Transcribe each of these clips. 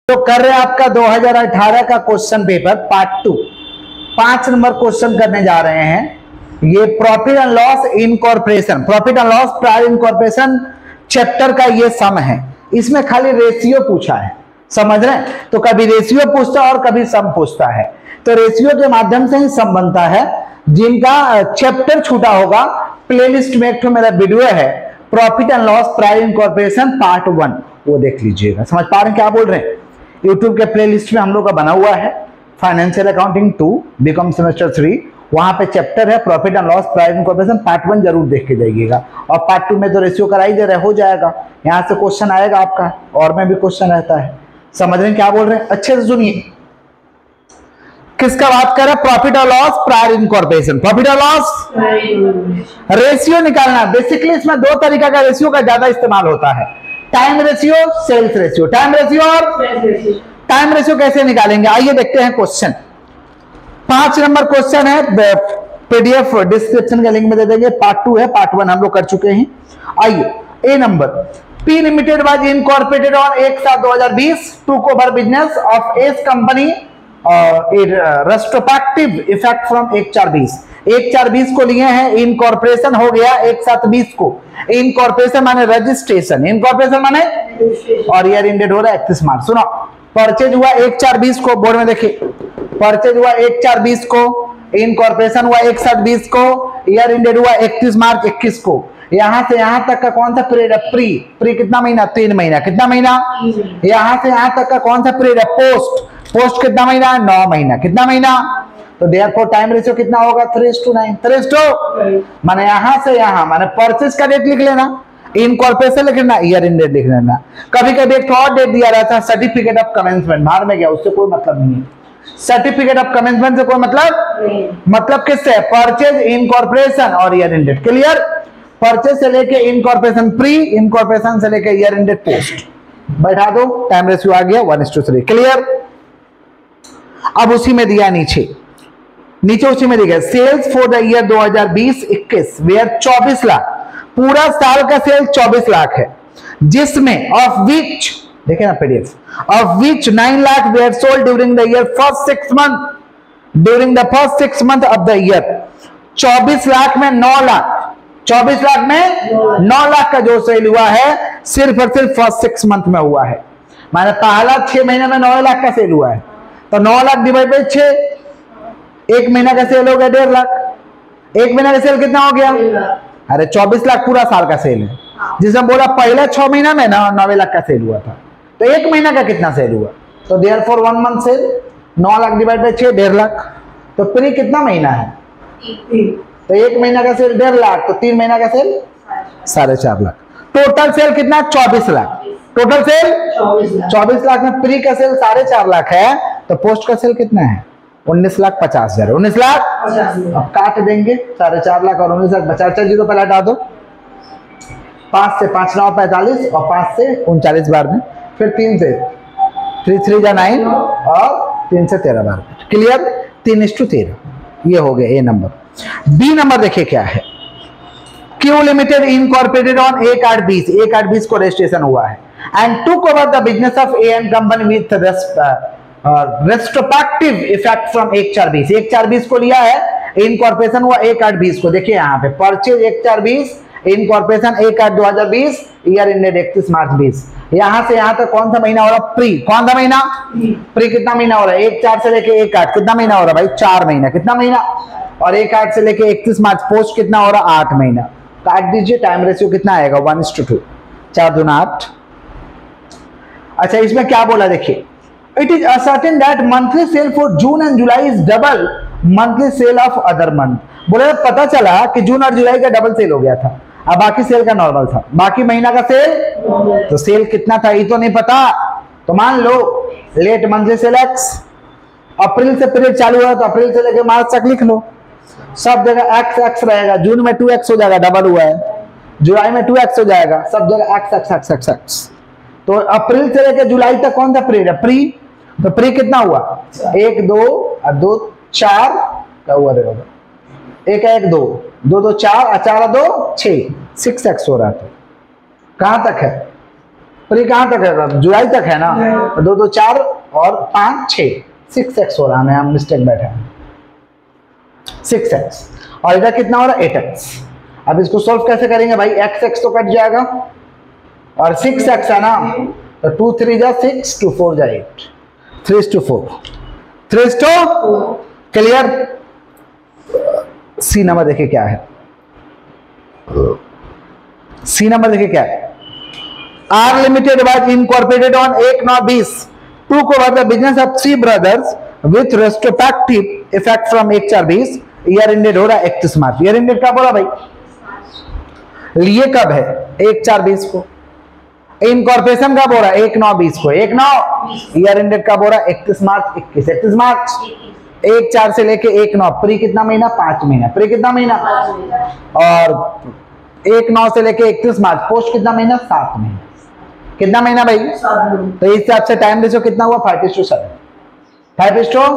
तो कर रहे हैं आपका 2018 का क्वेश्चन पेपर पार्ट 2, 5 नंबर क्वेश्चन करने जा रहे हैं। ये profit and loss incorporation, profit and loss prior incorporation chapter का ये सम है। इसमें खाली रेशियो पूछा है, समझ रहे हैं? तो कभी रेशियो पूछता है और कभी सम पूछता है। तो रेशियो के माध्यम से ही सम बनता है। जिनका चैप्टर छूटा होगा, प्लेलिस्ट में एक तो मेरा वीडियो है profit and loss prior incorporation part 1, वो देख लीजिएगा। समझ पा रहे हैं क्या बोल रहे हैं? यूट्यूब के प्लेलिस्ट में हम लोग का बना हुआ है फाइनेंशियल अकाउंटिंग 2 बीकॉम सेमेस्टर 3, वहां पे चैप्टर है profit and loss prior incorporation part 1, जरूर देख के जाइएगा। और पार्ट 2 में तो रेशियो कराई दे रहे, हो जाएगा। यहां से क्वेश्चन आएगा आपका, और में भी क्वेश्चन रहता है। समझ रहे हैं क्या बोल रहे हैं? अच्छे से सुनिए। किसका बात कर रहे हैं? प्रॉफिट और लॉस प्रायर इनकॉर्पोरेशन। प्रॉफिट और लॉस रेशियो निकालना। बेसिकली इसमें दो तरीका का रेशियो का ज्यादा इस्तेमाल होता है, time ratio, sales ratio. Time ratio और टाइम रेशियो कैसे निकालेंगे, आइए देखते हैं क्वेश्चन। 5 नंबर क्वेश्चन है, पीडीएफ डिस्क्रिप्शन के लिंक में दे देंगे। पार्ट 2 है, पार्ट 1 हम लोग कर चुके हैं। आइए, A number, P limited was incorporated on 1/7/2020 took over business of S company retrospective effect from 1/4/20। 1/4/20 को लिए हैं, इनकॉर्पोरेशन हो गया 1/7/20 को। इनकॉर्पोरेशन माने रजिस्ट्रेशन, इनकॉर्पोरेशन माने, और ईयर एंडेड हो रहा है 31 मार्च। सुनो, परचेज हुआ 1/4/20 को, बोर्ड में देखिए, परचेज हुआ 1/4/20 को, इनकॉर्पोरेशन हुआ 1/7/20 को, ईयर एंडेड हुआ 31 मार्च 21 को। यहां से यहां तक का कौन सा पीरियड है? प्री। प्री कितना महीना? 3 महीना। कितना महीना? यहां से यहां तक का कौन सा पीरियड है? पोस्ट। पोस्ट कितना महीना? 9 महीना। कितना महीना? तो देयरफॉर टाइम रेशियो कितना होगा? 3:9। 3:9 माने यहां से यहां, माने परचेज का डेट लिख लेना, इनकॉर्पोरेशन लिख लेना, ईयर एंड डेट लिख लेना। कभी कभी एक और डेट दिया रहता है, सर्टिफिकेट ऑफ कमेंसमेंट, बाहर में गया, उससे कोई मतलब नहीं है। सर्टिफिकेट ऑफ कमेंसमेंट से कोई मतलब किससे? परचेज, इनकॉर्पोरेशन और year end date. Clear? Purchase से लेके इनकॉर्पोरेशन प्री, इनकॉर्पोरेशन से लेके ईयर एंड डेट पोस्ट। बैठा दो, टाइम रेशियो आ गया 1:3। क्लियर? अब उसी में दिया नीचे उसी में दिया sales for the year 2020-21 were 24 lakh, पूरा साल का सेल 24 लाख है, जिसमें ऑफ विच, देखे ना PDF, of which 9 lakh were sold during the year first 6 month, during the first 6 month of the year. 24 lakh में 9 लाख, 24 लाख में 9 लाख का जो सेल हुआ है सिर्फ और सिर्फ फर्स्ट 6 मंथ में हुआ है। माने पहला 6 महीने में 9 लाख का सेल हुआ है, तो 9 लाख डिवाइड बाई 6, एक महीना का सेल हो गया 1.5 लाख। एक महीना का सेल कितना हो गया? अरे 24 लाख पूरा साल का सेल है, जिसे बोला पहले 6 महीना में ना 9 लाख का सेल हुआ था, तो एक महीना का कितना सेल हुआ? तो therefore 1 month sale 9 lakh divide by 6, 1.5 lakh. तो प्री कितना महीना है? तो एक महीना का सेल 1.5 लाख, तो 3 महीना का सेल 4.5 लाख। टोटल सेल कितना? 24 लाख। टोटल सेल 24 लाख में प्री का सेल 4.5 लाख है, तो पोस्ट का सेल कितना है? 19,50,000। 19 लाख। अब काट देंगे 4.5 लाख और 19 लाख, 50 जीरो पहले हटा दो। 5 से 5 9 45 और 5 से 39 बार में, फिर 3 से 3 3 जा 9 और 3 से 13 बार में। क्लियर? 3:13 ये हो गया ए नंबर। बी नंबर देखिए क्या है, क्यू लिमिटेड इनकॉर्पोरेटेड ऑन 1/8/20, 1/8/20 को रजिस्ट्रेशन हुआ है, and took over the business of A and company with retrospective effect from 1/4/20। 1/4/20 को लिया है, इनकॉर्पोरेशन हुआ 1/8/20 को। देखिए यहाँ पे परचेज 1/4/20, इनकॉर्पोरेशन 1/8/2020, ईयर एंडेड 31 मार्च 20। यहां से यहां तक कौन सा महीना हो रहा? प्री। कौन सा महीना? प्री कितना महीना हो रहा है? 1/4 से लेके 1/8 कितना महीना हो रहा है भाई? 4 महीना। कितना महीना? और 1/8 से लेके 31 मार्च पोस्ट कितना हो रहा? 8 महीना। काट दीजिए, टाइम रेशियो कितना आएगा? 1:2। 4 दूना 8। अच्छा, इसमें क्या बोला देखिए, it is ascertain that monthly sale for June and July is double monthly sale of other month. बोले पता चला कि जून और जुलाई का डबल सेल हो गया था, अब बाकी सेल का नॉर्मल था, बाकी महीना का सेल, तो सेल कितना था ये तो नहीं पता। तो मान लो लेट मंथली सेल एक्स, अप्रैल से पीरियड चालू हुआ तो अप्रैल से लेकर मार्च तक लिख लो, सब जगह एक्स एक्स रहेगा। जून में 2x हो जाएगा, डबल हुआ है। जुलाई में 2x हो जाएगा, सब जगह x x x x x. तो अप्रैल से लेकर जुलाई तक कौन सा पीरियड है? प्री। तो प्री कितना हुआ? 1 2 और 2 4 क्या हुआ रहेगा? 1 1 2 2 2 4 और 4 2 6, 6x हो रहा था। कहां तक है? प्री कहाँ तक है, जुलाई तक है ना, 2 2 4 और 5 6, 6x हो रहा है, हम मिस्टेक बैठे हैं, 6x और इधर कितना हो रहा है 8x। अब इसको सॉल्व कैसे करेंगे भाई, x तो कट जाएगा और 6x है ना, तो 2 3 जा 6, 2 4 जा 8, 3:4, 3:4 क्लियर। सी नंबर देखिए क्या है, सी नंबर देखिए क्या है, R limited was incorporated on 1/9/20 to cover the business of 3 brothers with retrospective effect from 1/4/20, year ended हो रहा है 31 मार्च। ईयर एंडेड कब बोला भाई, लिए कब है 1/4/20 को, इनकॉर्पोरेशन कब हो रहा है 1/9/20 को, 1/9 ईयर एंडेड कब हो रहा है 31 मार्च 21, 31 मार्च 1/4 से लेके 1/9, प्री कितना महीना 5 महीना, प्री कितना महीना, और 1/9 से लेके 31 मार्च पोस्ट कितना महीना 7 महीना, कितना महीना भाई, तो इस हिसाब से टाइम रेशियो कितना हुआ 5:7, 5:7।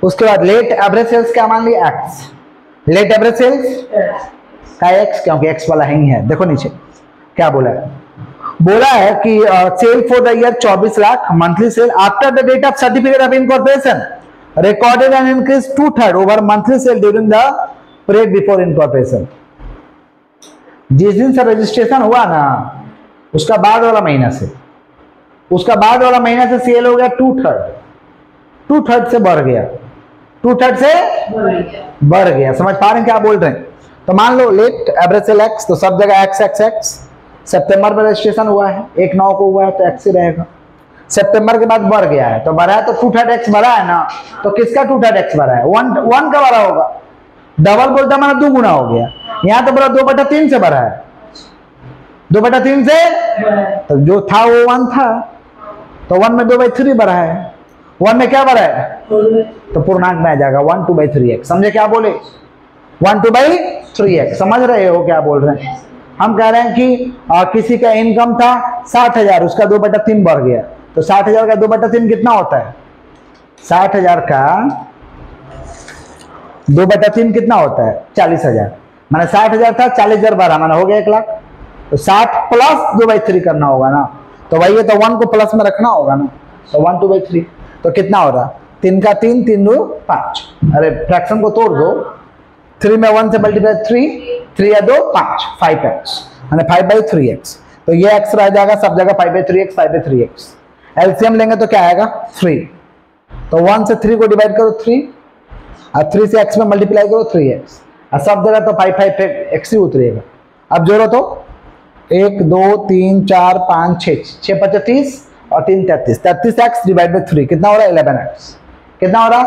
उसके बाद लेट एवरेज सेल्स क्या मान लिया x, लेट एवरेज सेल्स का x, क्योंकि x वाला ही है। देखो नीचे क्या बोला है, बोला है कि sale for the year 24 lakh, monthly sale after the date of certificate of incorporation recorded an increase 2/3 over monthly sale during the period before incorporation. जिस दिन से रजिस्ट्रेशन हुआ ना उसका बाद वाला महीना से, उसका बाद वाला महीना से सेल हो गया 2/3 से बढ़ गया, 2/3 से बढ़ गया। समझ पा रहे हैं क्या बोल रहे हैं। तो मान लो लेट एवरेज सेल x, तो सब जगह x। सितंबर में रजिस्ट्रेशन हुआ है 1/9 को हुआ है तो x ही रहेगा, सितंबर के बाद बढ़ गया है तो बढ़ा है, तो 2/3x बढ़ा है ना, तो किसका 2/3x बढ़ा है 1 का बढ़ा होगा, डबल बोलता माना 2 गुना हो गया। यहाँ तो बोला 2/3 से बढ़ा है, 2/3 से, तो जो था वो 1 था, तो 1 में 2/3 बढ़ा है, 1 में क्या बढ़ा है, तो पूर्णांक में आ जाएगा 1 2/3x। समझे क्या बोले, 1 2/3x। समझ रहे हो क्या बोल रहे हैं। हम कह रहे हैं कि किसी का इनकम था 60,000, उसका 2/3 बढ़ गया, तो 60,000 का 2/3 कितना होता है, 60,000 का 2/3 कितना होता है 40,000, मैंने 60,000 था 40,000 बढ़ा, मैंने हो गया 1 लाख, तो 60 प्लस 2/3 करना होगा ना, तो भाई ये तो 1 को प्लस में रखना होगा ना, तो 1 2/3, तो कितना हो रहा 3 का 3, 3 2 5, अरे फ्रैक्शन को तोड़ दो, 3 में 1 से मल्टीप्लाई 3 या 2 5, 5x मैंने 5/3x, तो ये x रह जाएगा सब जगह 5/3x 5/3x। एलसीएम लेंगे तो क्या आएगा 3, तो 1 से 3 को डिवाइड करो 3, और 3 से x में मल्टीप्लाई करो 3x, और सब जगह तो 5 ही उतरेगा। अब जोड़ो तो 1 2 3 4 5 6, 6 5 30 और 3 33, 33x डिवाइड बाई 3 कितना हो रहा है 11x, कितना हो रहा,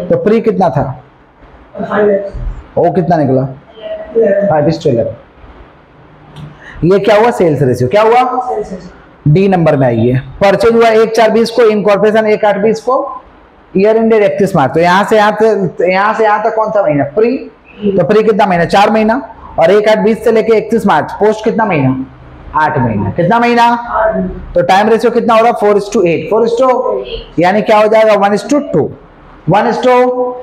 तो प्री कितना था 5x, वो कितना निकला 5:11। ये क्या हुआ सेल्स रेशियो, क्या हुआ डी नंबर में आई है। परचेज हुआ 1/4/20 को, इनकॉर्पोरेशन 1/8/20 को, ईयर एंडेड 31 मार्च, तो यहाँ से यहाँ तक कौन सा महीना प्री, तो प्री कितना महीना 4 महीना, और 1/8/20 से लेके 31 मार्च पोस्ट कितना महीना 8 महीना, कितना महीना, तो टाइम रेशियो कितना हो रहा 4:8, 4:8 यानी क्या हो जाएगा 1:2, 1:2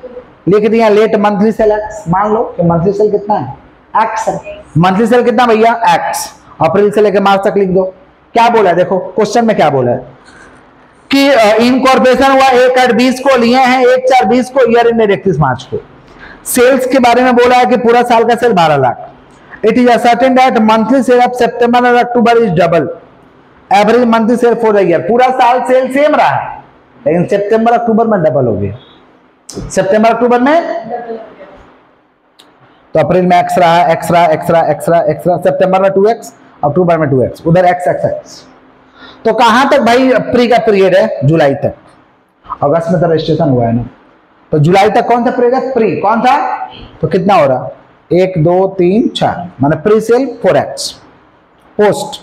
लिख दिया। लेट मंथली सेल x, मान लो कि मंथली सेल कितना है x है, मंथली सेल कितना भैया x, अप्रैल से लेकर मार्च तक लिख दो। क्या बोला है देखो क्वेश्चन में क्या बोला है कि इनकॉर्पोरेशन हुआ 1/8/20 को, लिए हैं 1/4/20 को, ईयर एंडेड 31 मार्च को। सेल्स के बारे में बोला है कि पूरा साल का sale 12 lakh. It is ascertain that monthly sale of September और October is double average monthly sale for the year. पूरा साल सेल सेम रहा है लेकिन सितंबर अक्टूबर में डबल हो गया, सितंबर अक्टूबर में, तो अप्रैल में x रहा, सितंबर में 2x, अक्टूबर में 2x, उधर x। तो कहां तक भाई प्री का पीरियड है जुलाई तक, अगस्त में तो रजिस्ट्रेशन हुआ है ना, तो जुलाई तक कौन सा पीरियड है प्री, कौन था, तो कितना हो रहा 1 2 3 4 माने प्री सेल 4x, पोस्ट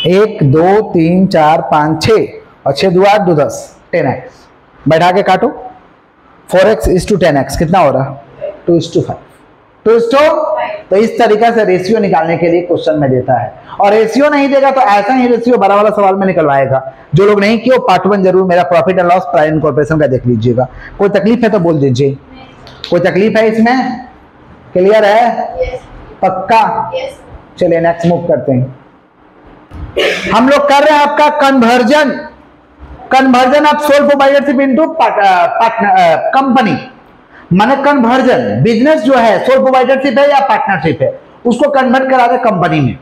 1 2 3 4 5 6 और 6 2 8 2 10 10x, बैठा के काटो 4x is to 10x कितना हो रहा 2:5, 2:5। तो इस तरीका से रेशियो निकालने के लिए क्वेश्चन में देता है, और रेशियो नहीं देगा तो ऐसा ही रेशियो बड़ा वाला सवाल में निकलवाएगा। जो लोग नहीं किए पार्ट 1 जरूर मेरा profit and loss private incorporation का देख लीजिएगा। कोई तकलीफ है तो बोल दीजिए, कोई तकलीफ है इसमें, क्लियर है, पक्का। चलिए नेक्स्ट मूव करते हैं। हम लोग कर रहे हैं आपका conversion of sole proprietorship into company. माने कन्वर्जन, बिजनेस जो है सोल प्रोप्राइटरशिप है या पार्टनरशिप है, उसको कन्वर्ट करा दे कंपनी में।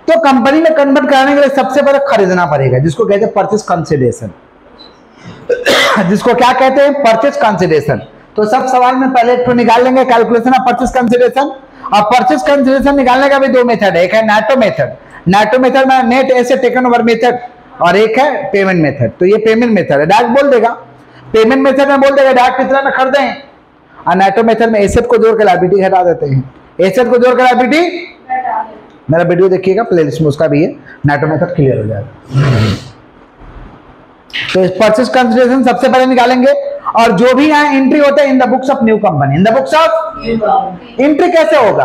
तो कंपनी में कन्वर्ट कराने के लिए सबसे पहले खरीदना पड़ेगा, जिसको कहते हैं परचेज कंसिडरेशन। जिसको क्या कहते हैं? Purchase consideration. तो सब सवाल में पहले एक तो निकाल लेंगे कैलकुलेशन ऑफ परचेज कंसिडरेशन। और परचेज कंसिडरेशन निकालने का भी दो मेथड है, एक है नेटो मेथड, नेटो मेथड में net asset taken over method, और एक है पेमेंट मेथड। तो ये पेमेंट मेथड है, डायरेक्ट बोल देगा। पेमेंट मेथड में बोल देगा डायरेक्ट कितना में खरीदें, और नेटो मेथड में एसेट को जोड़ के लायबिलिटी घटा देते हैं। एसेट को जोड़ के लायबिलिटी, मेरा वीडियो देखिएगा प्लेलिस्ट में, उसका भी है, नेटो मेथड क्लियर हो जाएगा। तो इस परचेज कंसिडरेशन सबसे पहले निकालेंगे। और जो भी यहाँ एंट्री होता है in the books of new company, in the books of, entry कैसे होगा?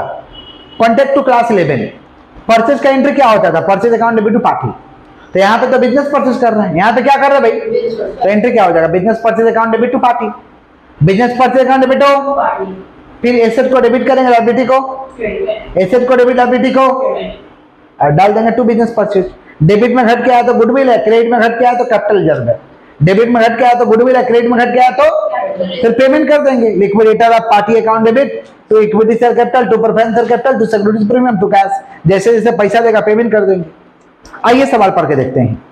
कॉन्टेक्ट टू क्लास 11 परचेज का एंट्री क्या होता था? Purchase account debit to party. तो यहाँ पे तो बिजनेस परचेज कर रहे हैं, यहाँ पे क्या कर रहे हैं भाई? तो एंट्री क्या हो जाएगा? Business purchase account debit to party, business purchase account debit हो, फिर एसेट को डेबिट करेंगे, लायबिलिटी को, एसेट को डेबिट, लायबिलिटी को डाल देंगे टू बिजनेस परचेज। डेबिट में घट के आया तो गुडविल है, क्रेडिट में घट के आया तो कैपिटल रिजर्व है। डेबिट में घट के आया तो गुडविल है, क्रेडिट में घट के आया तो फिर पेमेंट कर देंगे। Liquidator of party account debit to equity share capital to preference share capital to securities premium to cash. जैसे जैसे पैसा देगा पेमेंट कर देंगे। आइए सवाल पढ़ के देखते हैं।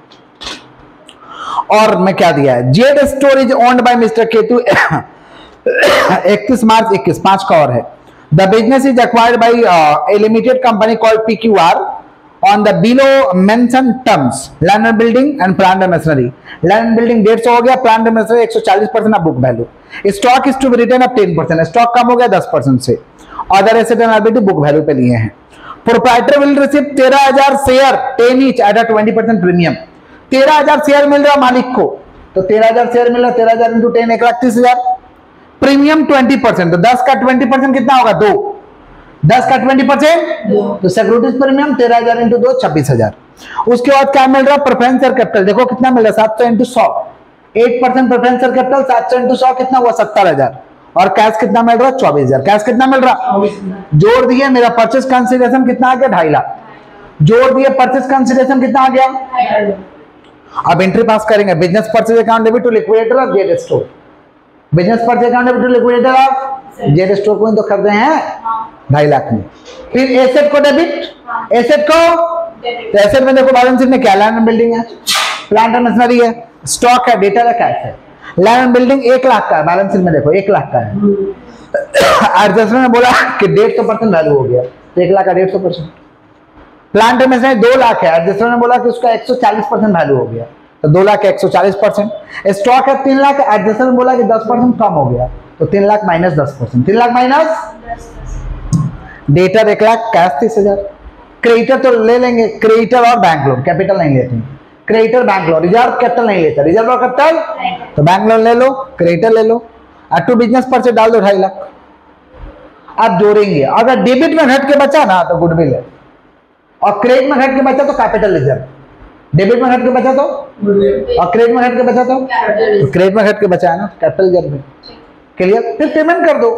और मैं क्या दिया है? Z store is owned by mister Ketu 31 मार्च 21, 5 का और है। The business is acquired by A limited company called PQR on the below mentioned terms, land and building and plant and machinery. Land and building 150 हो गया, plant and machinery 140% of book value. Stock is to be written up 10%, stock कम हो गया 10% से। Other asset and liability book value पे लिए हैं। Proprietor will receive 13,000 share 10 each at a 20% premium। 13,000 share मिल रहा मालिक को, तो 13,000 शेयर मिल रहा, 13,000 into 10 1,30,000, प्रीमियम 20%, तो 10 का 20% कितना होगा? 2। 10 का 20%, तो सिक्योरिटीज प्रीमियम 13,000 इंटू 2 26,000। उसके बाद क्या मिल रहा है? प्रेफरेंस शेयर कैपिटल, देखो कितना मिल रहा है? 700 into 100, 8% preference share capital, 700 into 100 कितना हुआ? 70,000। और कैश कितना मिल रहा है? 24,000। कैश कितना मिल रहा? जोड़ दिए, मेरा परचेज कंसिडरेशन कितना आ गया? 2.5 लाख। जोड़ दिए, परचेज कंसिडरेशन कितना आ गया? अब एंट्री पास करेंगे। Business purchase account debit to liquidator of Z store, business purchase account debit to liquidator of Z store को तो खरीदे हैं 2.5 लाख में। फिर एसेट को डेबिट, एसेट को, तो एसेट में देखो बैलेंस शीट में क्या? लैंड एंड बिल्डिंग है, प्लांट एंड मशीनरी है, स्टॉक है, डेटा है, कैश है। लैंड एंड बिल्डिंग 1 लाख का है, बैलेंस शीट में देखो 1 लाख का है। एडजस्टमेंट ने बोला कि 150% वैल्यू हो गया, 1 लाख का 150%। प्लांट एंड मशीनरी 2 लाख है, एडजस्टमेंट ने बोला कि उसका 140% वैल्यू हो गया, तो 2 लाख का 140%। स्टॉक है 3 लाख, एडजस्टमेंट ने बोला कि 10% कम हो गया, तो 3 lakh minus 10%, 3 lakh minus. Debtor 1 lakh, cash 30,000। Creditor तो ले लेंगे, क्रेडिटर और बैंक लोन, कैपिटल नहीं लेते हैं। Creditor bank loan, reserve capital नहीं लेते, रिजर्व और कैपिटल तो बैंक लोन ले लो, क्रेडिटर ले लो, और टू बिजनेस परचेज डाल दो 2.5 लाख। अब जोड़ेंगे, अगर डेबिट में घट के बचा ना तो गुडविल है, और क्रेडिट में घट के बचा तो कैपिटल रिजर्व। डेबिट में घट के बचा तो, और क्रेडिट में घट के बचा तो क्रेडिट में घट के बचा है ना, कैपिटल रिजर्व में। क्लियर? फिर पेमेंट कर दो।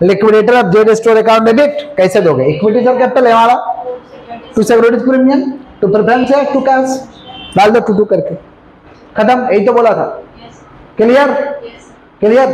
Liquidator of Z store account debit कैसे दोगे? इक्विटी और कैपिटल है हमारा, to securities premium, to preference है, टू कैश, डाल दो 2 करके, खत्म। यही तो बोला था। क्लियर? क्लियर?